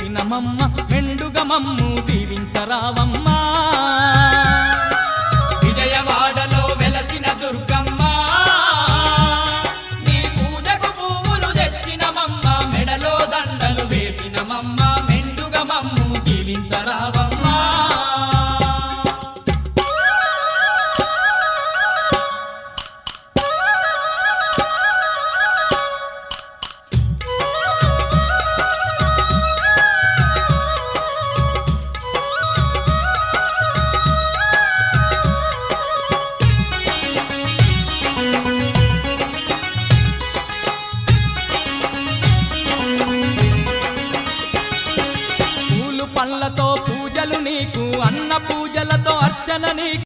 వెలసినమమ్మ మెండుగా మమ్ము దీవించరావమ్మా విజయవాడలో వెలసిన దుర్గమ్మ నీ పూజకు పువ్వులు తెచ్చినమమ్మ మెడలో దండలు వేసినమమ్మ మెండుగా మమ్ము దీవించరావమ్మా పళ్ళతో పూజలు నీకు అన్న పూజలతో అర్చన నీకు